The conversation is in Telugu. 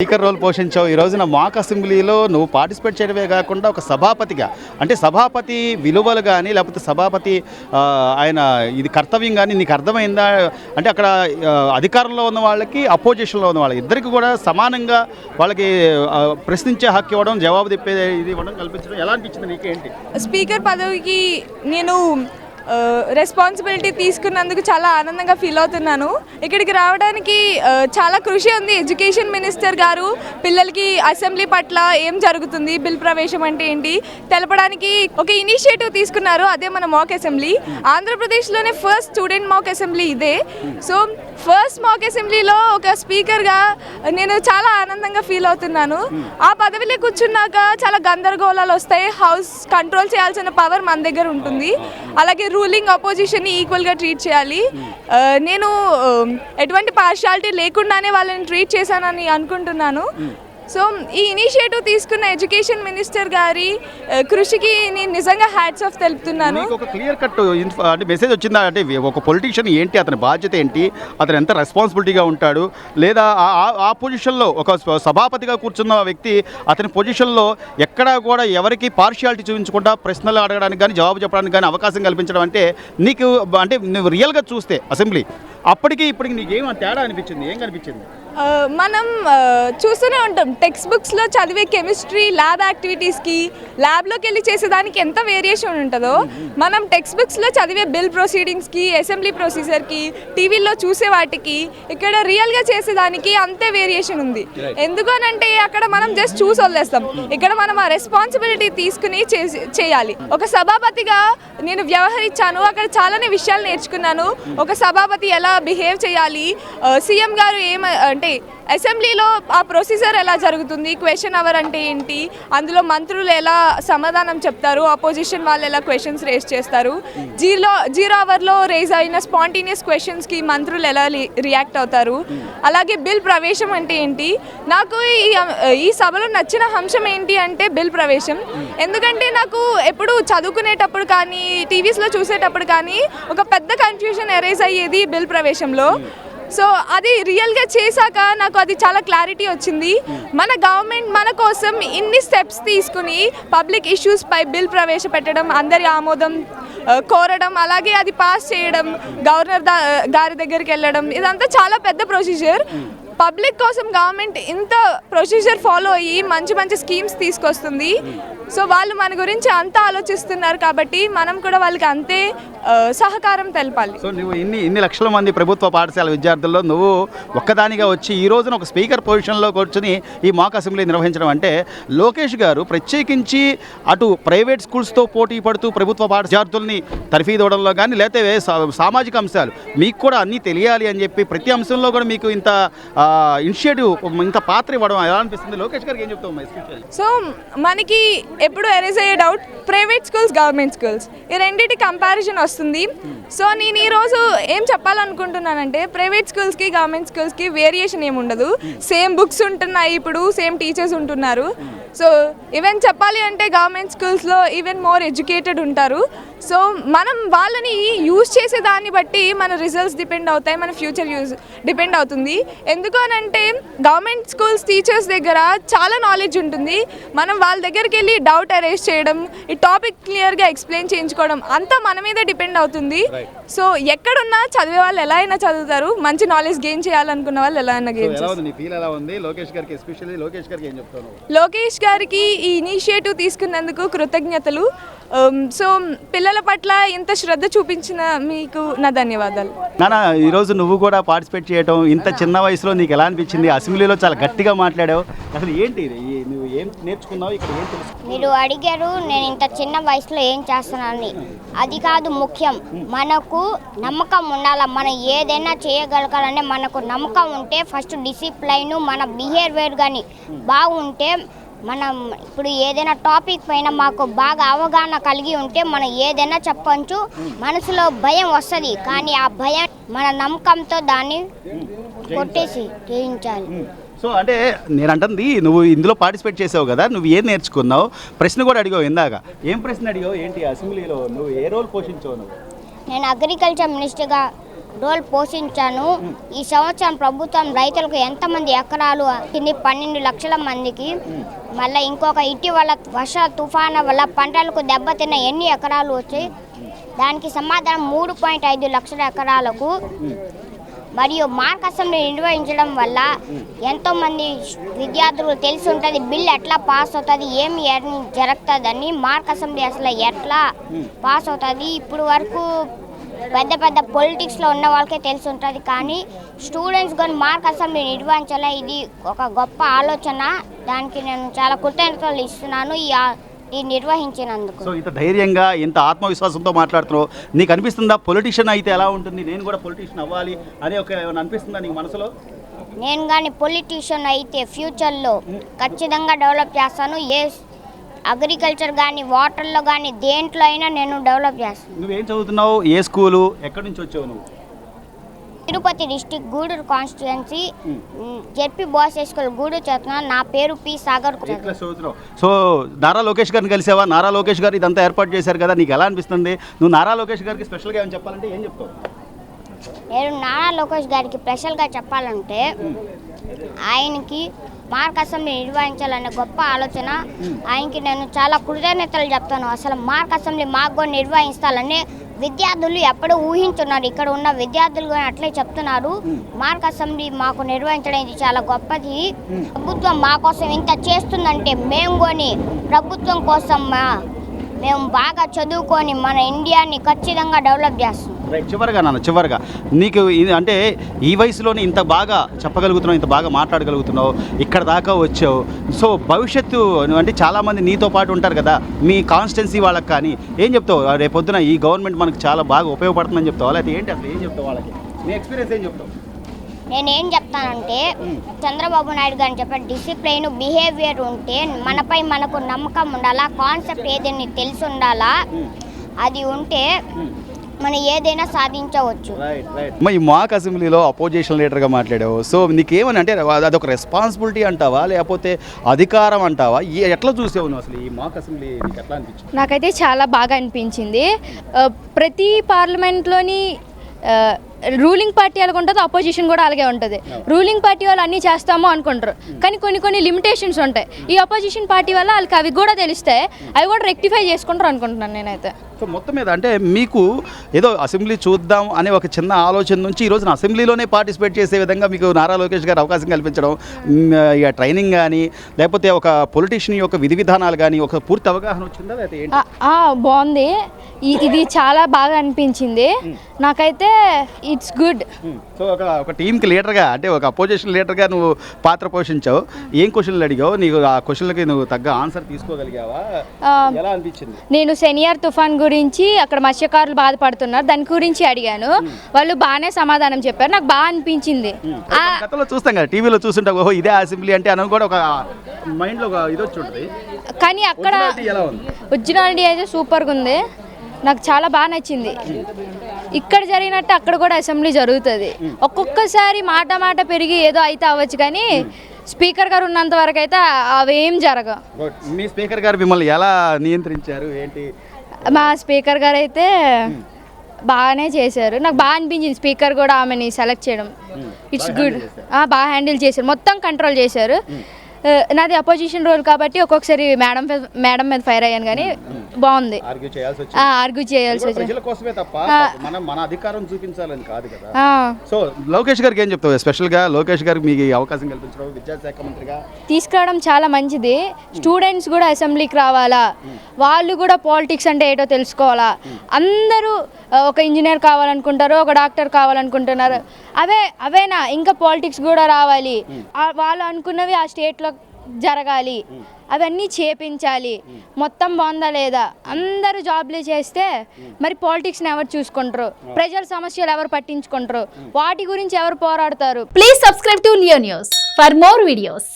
Speaker role పోషించావు. ఈ రోజున మాక్ అసెంబ్లీలో నువ్వు పార్టిసిపేట్ చేయడమే కాకుండా ఒక సభాపతిగా, అంటే సభాపతి విలువలు కానీ లేకపోతే సభాపతి ఆయన ఇది కర్తవ్యం కానీ నీకు అర్థమైందా? అంటే అక్కడ అధికారంలో ఉన్న వాళ్ళకి అపోజిషన్లో ఉన్న వాళ్ళకి ఇద్దరికి కూడా సమానంగా వాళ్ళకి ప్రశ్నించే హక్కు ఇవ్వడం, జవాబు చెప్పే ఇది ఇవ్వడం కల్పించడం ఎలా అనిపించింది నీకేంటి? స్పీకర్ పదవికి నేను రెస్పాన్సిబిలిటీ తీసుకున్నందుకు చాలా ఆనందంగా ఫీల్ అవుతున్నాను. ఇక్కడికి రావడానికి చాలా కృషి ఉంది. ఎడ్యుకేషన్ మినిస్టర్ గారు పిల్లలకి అసెంబ్లీ పట్ల ఏం జరుగుతుంది, బిల్ ప్రవేశం అంటే ఏంటి తెలపడానికి ఒక ఇనిషియేటివ్ తీసుకున్నారు. అదే మన మాక్ అసెంబ్లీ. ఆంధ్రప్రదేశ్లోనే ఫస్ట్ స్టూడెంట్ మాక్ అసెంబ్లీ ఇదే. సో ఫస్ట్ మాక్ అసెంబ్లీలో ఒక స్పీకర్గా నేను చాలా ఆనందంగా ఫీల్ అవుతున్నాను. ఆ పదవిలో కూర్చున్నాక చాలా గందరగోళాలు వస్తాయి. హౌస్ కంట్రోల్ చేయాల్సిన పవర్ మన దగ్గర ఉంటుంది. అలాగే రూలింగ్ అపోజిషన్ని ఈక్వల్గా ట్రీట్ చేయాలి. నేను ఎటువంటి పార్షియాలిటీ లేకుండానే వాళ్ళని ట్రీట్ చేశానని అనుకుంటున్నాను. సో ఈ ఇనిషియేటివ్ తీసుకున్న ఎడ్యుకేషన్ మినిస్టర్ గారి కృషికి నేను నిజంగా హ్యాట్స్ ఆఫ్ తెలుపుతున్నాను. ఒక క్లియర్ కట్ అంటే మెసేజ్ వచ్చిందా? అంటే ఒక పొలిటీషియన్ ఏంటి, అతని బాధ్యత ఏంటి, అతను ఎంత రెస్పాన్సిబిలిటీగా ఉంటాడు, లేదా ఆ పొజిషన్లో ఒక సభాపతిగా కూర్చున్న వ్యక్తి అతని పొజిషన్లో ఎక్కడా కూడా ఎవరికి పార్షియాలిటీ చూపించకుండా ప్రశ్నలు అడగడానికి కానీ జవాబు చెప్పడానికి కానీ అవకాశం కల్పించడం అంటే నీకు అంటే నువ్వు రియల్గా చూస్తే అసెంబ్లీ అప్పటికి ఇప్పటికి నీకు ఏం తేడా అనిపించింది? ఏం కనిపించింది? మనం చూస్తూనే ఉంటాం టెక్స్ట్ బుక్స్లో చదివే కెమిస్ట్రీ ల్యాబ్ యాక్టివిటీస్కి ల్యాబ్లోకి వెళ్ళి చేసేదానికి ఎంత వేరియేషన్ ఉంటుందో మనం టెక్స్ట్ బుక్స్లో చదివే బిల్ ప్రొసీడింగ్స్కి, అసెంబ్లీ ప్రొసీజర్కి, టీవీలో చూసే వాటికి ఇక్కడ రియల్గా చేసేదానికి అంతే వేరియేషన్ ఉంది. ఎందుకనంటే అక్కడ మనం జస్ట్ చూసి వదిలేస్తాం. ఇక్కడ మనం ఆ రెస్పాన్సిబిలిటీ తీసుకుని చేయాలి. ఒక సభాపతిగా నేను వ్యవహరించాను. అక్కడ చాలానే విషయాలు నేర్చుకున్నాను. ఒక సభాపతి ఎలా బిహేవ్ చేయాలి, సీఎం గారు అంటే అసెంబ్లీలో ఆ ప్రొసీజర్ ఎలా జరుగుతుంది, క్వశ్చన్ అవర్ అంటే ఏంటి, అందులో మంత్రులు ఎలా సమాధానం చెప్తారు, అపోజిషన్ వాళ్ళు ఎలా క్వశ్చన్స్ రేస్ చేస్తారు, జీరో అవర్లో రేజ్ అయిన స్పాంటేనియస్ క్వశ్చన్స్కి మంత్రులు ఎలా రియాక్ట్ అవుతారు, అలాగే బిల్ ప్రవేశం అంటే ఏంటి. నాకు ఈ సభలో నచ్చిన అంశం ఏంటి అంటే బిల్ ప్రవేశం. ఎందుకంటే నాకు ఎప్పుడు చదువుకునేటప్పుడు కానీ టీవీస్లో చూసేటప్పుడు కానీ ఒక పెద్ద కన్ఫ్యూజన్ ఎరేజ్ అయ్యేది బిల్ ప్రవేశంలో. సో అది రియల్గా చేశాక నాకు అది చాలా క్లారిటీ వచ్చింది. మన గవర్నమెంట్ మన కోసం ఇన్ని స్టెప్స్ తీసుకుని పబ్లిక్ ఇష్యూస్ పై బిల్ ప్రవేశపెట్టడం, అందరి ఆమోదం కోరడం, అలాగే అది పాస్ చేయడం, గవర్నర్ గారి దగ్గరికి వెళ్ళడం, ఇదంతా చాలా పెద్ద ప్రొసీజర్. పబ్లిక్ కోసం గవర్నమెంట్ ఇంత ప్రొసీజర్ ఫాలో అయ్యి మంచి మంచి స్కీమ్స్ తీసుకొస్తుంది. సో వాళ్ళు మన గురించి అంతా ఆలోచిస్తున్నారు కాబట్టి మనం కూడా వాళ్ళకి అంతే సహకారం తెలపాలి. సో నువ్వు ఇన్ని లక్షల మంది ప్రభుత్వ పాఠశాల విద్యార్థుల్లో నువ్వు ఒక్కదానిగా వచ్చి ఈ రోజున ఒక స్పీకర్ పొజిషన్లో కూర్చొని ఈ మాక్ అసెంబ్లీ నిర్వహించడం అంటే లోకేష్ గారు ప్రత్యేకించి అటు ప్రైవేట్ స్కూల్స్తో పోటీ పడుతూ ప్రభుత్వ విద్యార్థుల్ని తర్ఫీదవడంలో కానీ లేకపోతే సామాజిక అంశాలు మీకు కూడా అన్నీ తెలియాలి అని చెప్పి ప్రతి అంశంలో కూడా మీకు ఇంత ఇనిషియేటివ్, ఇంత పాత్ర ఇవ్వడం ఎలా అనిపిస్తుంది? లోకేష్ గారికి ఏం చెప్తావు? సో మనకి ఎప్పుడు ఎరేజ్ అయ్యే doubt private schools, government schools, ఈ రెండింటి కంపారిజన్ వస్తుంది. సో నేను ఈరోజు ఏం చెప్పాలనుకుంటున్నానంటే ప్రైవేట్ స్కూల్స్కి గవర్నమెంట్ స్కూల్స్కి వేరియేషన్ ఏమి ఉండదు. సేమ్ బుక్స్ ఉంటున్నాయి, ఇప్పుడు సేమ్ టీచర్స్ ఉంటున్నారు. సో ఈవెన్ చెప్పాలి అంటే గవర్నమెంట్ స్కూల్స్లో ఈవెన్ మోర్ ఎడ్యుకేటెడ్ ఉంటారు. సో మనం వాళ్ళని యూజ్ చేసే దాన్ని బట్టి మన రిజల్ట్స్ డిపెండ్ అవుతాయి, మన ఫ్యూచర్ డిపెండ్ అవుతుంది. ఎందుకు అనంటే గవర్నమెంట్ స్కూల్స్ టీచర్స్ దగ్గర చాలా నాలెడ్జ్ ఉంటుంది. మనం వాళ్ళ దగ్గరికి వెళ్ళి డౌట్ అరేజ్ చేయడం, ఈ టాపిక్ క్లియర్గా ఎక్స్ప్లెయిన్ చేయించుకోవడం అంతా మన మీద డిపెండ్ అవుతుంది. సో ఎక్కడున్నా చదివే వాళ్ళు ఎలా అయినా చదువుతారు, మంచి నాలెడ్జ్ గెయిన్ చేయాలనుకున్న వాళ్ళు ఎలా అయినా గెయిన్ చేస్తారు. లోకేష్ గారికి ఈ ఇనిషియేటివ్ తీసుకున్నందుకు కృతజ్ఞతలు. సో పిల్లల పట్ల ఇంత శ్రద్ధ చూపించిన మీకు నా ధన్యవాదాలు. నాన్న, ఈరోజు నువ్వు కూడా పార్టిసిపేట్ చేయడం ఇంత చిన్న వయసులో నీకు ఎలా అనిపించింది? అసెంబ్లీలో చాలా గట్టిగా మాట్లాడావు. అసలు ఏంటి నువ్వు ఏం నేర్చుకున్నావు, ఇక్కడ ఏం తెలుసు? మీరు అడిగారు నేను ఇంత చిన్న వయసులో ఏం చేస్తున్నానని. అది కాదు ముఖ్యం, మనకు నమ్మకం ఉండాలి. మనం ఏదైనా చేయగలగాలని మనకు నమ్మకం ఉంటే, ఫస్ట్ డిసిప్లైన్ మన బిహేవియర్ కానీ బాగుంటే, మనం ఇప్పుడు ఏదైనా టాపిక్ పైన మాకు బాగా అవగాహన కలిగి ఉంటే మనం ఏదైనా చెప్పచ్చు. మనసులో భయం వస్తుంది, కానీ ఆ భయం మన నమ్మకంతో దాన్ని కొట్టేసి జయించాలి. సో అంటే నేను అంటుంది, నువ్వు ఇందులో పార్టిసిపేట్ చేసావు కదా, నువ్వు ఏం నేర్చుకున్నావు? ప్రశ్న కూడా అడిగావు ఇందాక. ఏం ప్రశ్న అడిగావు? ఏంటి అసెంబ్లీలో నువ్వు ఏ రోల్ పోషించావు? నువ్వు నేను అగ్రికల్చర్ మినిస్టర్గా రోల్ పోషించాను. ఈ సంవత్సరం ప్రభుత్వం రైతులకు ఎంతమంది ఎకరాలు ఇచ్చింది? 12 లక్షల మందికి. మళ్ళీ ఇంకొక ఇటీవల వర్ష తుఫాను వల్ల పంటలకు దెబ్బతిన్న ఎన్ని ఎకరాలు వచ్చాయి? దానికి సమాధానం 3.5 లక్షల ఎకరాలకు. మరియు మార్క్ అసెంబ్లీ నిర్వహించడం వల్ల ఎంతోమంది విద్యార్థులు తెలిసి ఉంటుంది బిల్ ఎట్లా పాస్ అవుతుంది, ఏమి జరుగుతుందని. మార్క్ అసెంబ్లీ అసలు ఎట్లా పాస్ అవుతుంది ఇప్పుడు వరకు పెద్ద పెద్ద పొలిటిక్స్లో ఉన్న వాళ్ళకే తెలిసి ఉంటుంది, కానీ స్టూడెంట్స్ కానీ మార్క్ అసెంబ్లీ నిర్వహించాలా, ఇది ఒక గొప్ప ఆలోచన. దానికి నేను చాలా కృతజ్ఞతలు ఇస్తున్నాను ఈ నిర్వహించినందుకు. సో ఇంత ధైర్యంగా ఇంత ఆత్మవిశ్వాసంతో మాట్లాడుతున్నావు, నీకు అనిపిస్తుందా పొలిటీషియన్ అయితే ఎలా ఉంటుంది, నేను కూడా పొలిటీషియన్ అవ్వాలి అని ఏమైనా అనిపిస్తుందా నీకు మనసులో? నేను కానీ పొలిటీషియన్ అయితే ఫ్యూచర్లో ఖచ్చితంగా డెవలప్ చేస్తాను. ఏ అగ్రికల్చర్ కానీ వాటర్లో కానీ దేంట్లో అయినా నేను డెవలప్ చేస్తాను. నువ్వేం చదువుతున్నావు, ఏ స్కూలు, ఎక్కడి నుంచి వచ్చావు నువ్వు? Tirupati district Gudur constituency ZP boys high school Gudur చదువుతున్నాను. నా పేరు పి సాగర్. సో నారా లోకేష్ గారిని కలిసావా? నారా లోకేష్ గారు ఇదంతా ఏర్పాటు చేశారు కదా, నీకు ఎలా అనిపిస్తుంది? నువ్వు నారా లోకేష్ గారికి స్పెషల్గా ఏమైనా చెప్పాలంటే ఏం చెప్తావు? నేను నారా లోకేష్ గారికి స్పెషల్గా చెప్పాలంటే ఆయనకి మార్క్ అసెంబ్లీ నిర్వహించాలనే గొప్ప ఆలోచన. ఆయనకి నేను చాలా కృతజ్ఞతలు చెప్తాను. అసలు మార్క్ అసెంబ్లీ మాకు కూడా నిర్వహిస్తాలని విద్యార్థులు ఎప్పుడూ ఊహించున్నారు. ఇక్కడ ఉన్న విద్యార్థులు కూడా అట్లే చెప్తున్నారు. మార్క్ అసెంబ్లీ మాకు నిర్వహించడం ఇది చాలా గొప్పది. ప్రభుత్వం మా కోసం ఇంత చేస్తుందంటే మేము కొని ప్రభుత్వం కోసం మేము బాగా చదువుకొని మన ఇండియాని ఖచ్చితంగా డెవలప్ చేస్తాం. రైట్, చివరిగా నీకు అంటే ఈ వయసులోనే ఇంత బాగా చెప్పగలుగుతున్నావు, ఇంత బాగా మాట్లాడగలుగుతున్నావు, ఇక్కడ దాకా వచ్చావు. సో భవిష్యత్తు అంటే చాలామంది నీతో పాటు ఉంటారు కదా, మీ కాన్స్టిట్యున్సీ వాళ్ళకి కానీ ఏం చెప్తావు? రేపొద్దున ఈ గవర్నమెంట్ మనకు చాలా బాగా ఉపయోగపడుతుందని చెప్తావు, లేకపోతే ఏంటి అసలు ఏం చెప్తావు వాళ్ళకి? నీ ఎక్స్పీరియన్స్ ఏం చెప్తావు? నేనేం చెప్తానంటే చంద్రబాబు నాయుడు గారిని చెప్పే డిసిప్లైన్ బిహేవియర్ ఉంటే మనపై మనకు నమ్మకం ఉండాలా, కాన్సెప్ట్ ఏదైనా తెలిసి ఉండాలా, అది ఉంటే మనం ఏదైనా సాధించవచ్చు. ఈ మాక్ అసెంబ్లీలో అపోజిషన్ లీడర్గా మాట్లాడావు. సో నీకేమని అంటే అదొక రెస్పాన్సిబిలిటీ అంటావా, లేకపోతే అధికారం అంటావా? ఎట్లా చూసావు నువ్వు అసలు ఈ మాక్ అసెంబ్లీ? నీకు ఎట్లా అనిపించింది? నాకైతే చాలా బాగా అనిపించింది. ప్రతి పార్లమెంట్లోని రూలింగ్ పార్టీ అలాగే ఉంటుంది, అపోజిషన్ కూడా అలాగే ఉంటుంది. రూలింగ్ పార్టీ వాళ్ళు అన్నీ చేస్తాము అనుకుంటారు, కానీ కొన్ని లిమిటేషన్స్ ఉంటాయి. ఈ అపోజిషన్ పార్టీ వల్ల వాళ్ళకి అవి కూడా తెలిస్తే అవి కూడా రెక్టిఫై చేసుకుంటారు అనుకుంటున్నాను నేనైతే. సో మొత్తం మీద అంటే మీకు ఏదో అసెంబ్లీ చూద్దాం అనే ఒక చిన్న ఆలోచన నుంచి ఈ రోజున అసెంబ్లీలోనే పార్టిసిపేట్ చేసే విధంగా మీకు నారా లోకేష్ గారు అవకాశం కల్పించడం, ఇక ట్రైనింగ్ కానీ లేకపోతే ఒక పొలిటీషియన్ యొక్క విధి విధానాలు కానీ ఒక పూర్తి అవగాహన వచ్చిందా, లేకపోతే ఏంటి? బాగుంది, ఇది చాలా బాగా అనిపించింది నాకైతే. It's good. సో ఒక టీంకి లీడర్గా అంటే ఒక అపోజిషన్ లీడర్గా నువ్వు పాత్ర పోషించావు. ఏం క్వశ్చన్లు అడిగావు? నీకు ఆ క్వశ్చన్లకి నువ్వు తగ్గ ఆన్సర్ తీసుకోగలిగావా? ఎలా అనిపించింది? నేను సెనియర్ తుఫాన్ గురించి, అక్కడ మత్స్యకారులు బాధపడుతున్నారు దాని గురించి అడిగాను. వాళ్ళు బాగానే సమాధానం చెప్పారు, నాకు బాగా అనిపించింది. గతంలో చూస్తాం కదా, టీవీలో చూస్తుంటా, ఓహో ఇదే అసెంబ్లీ అంటే అని కూడా ఒక మైండ్లో ఒక ఇది వచ్చి ఉంటుంది. కానీ అక్కడ ఒరిజినాలిటీ అయితే సూపర్గా ఉంది, నాకు చాలా బాగా నచ్చింది. ఇక్కడ జరిగినట్టు అక్కడ కూడా అసెంబ్లీ జరుగుతుంది. ఒక్కొక్కసారి మాట పెరిగి ఏదో అయితే అవ్వచ్చు, కానీ స్పీకర్ గారు ఉన్నంత వరకు అయితే అవేం జరగవు. మీ స్పీకర్ గారు మిమ్మల్ని ఎలా నియంత్రించారు ఏంటి? మా స్పీకర్ గారు అయితే బాగానే చేశారు, నాకు బాగా అనిపించింది. స్పీకర్ కూడా ఆమెని సెలెక్ట్ చేయడం ఇట్స్ గుడ్, బాగా హ్యాండిల్ చేశారు, మొత్తం కంట్రోల్ చేశారు. నాది అపోజిషన్ రోల్ కాబట్టి ఒక్కొక్కసారి మేడం మీద ఫైర్ అయ్యాను, కానీ బాగుంది. ఆర్గ్యూ చేయాల్సి వచ్చింది. మన అధికారం చూపించాలని కాదు కదా. సో లోకేష్ గారికి ఏం చెప్తావు? స్పెషల్గా లోకేష్ గారికి మీకు అవకాశం కల్పించడం విద్యాశాఖ మంత్రిగా తీసుకురావడం చాలా మంచిది. స్టూడెంట్స్ కూడా అసెంబ్లీకి రావాలా, వాళ్ళు కూడా పాలిటిక్స్ అంటే ఏటో తెలుసుకోవాలా. అందరూ ఒక ఇంజనీర్ కావాలనుకుంటారు, ఒక డాక్టర్ కావాలనుకుంటున్నారు, అవేనా ఇంకా పాలిటిక్స్ కూడా రావాలి. వాళ్ళు అనుకున్నవి ఆ స్టేట్లో జరగాలి, అవన్నీ చేపించాలి. మొత్తం బాగుందా లేదా, అందరూ జాబ్లే చేస్తే మరి పాలిటిక్స్ని ఎవరు చూసుకుంటారు, ప్రజల సమస్యలు ఎవరు పట్టించుకుంటారు, వాటి గురించి ఎవరు పోరాడతారు? Please subscribe to Leo news for more videos.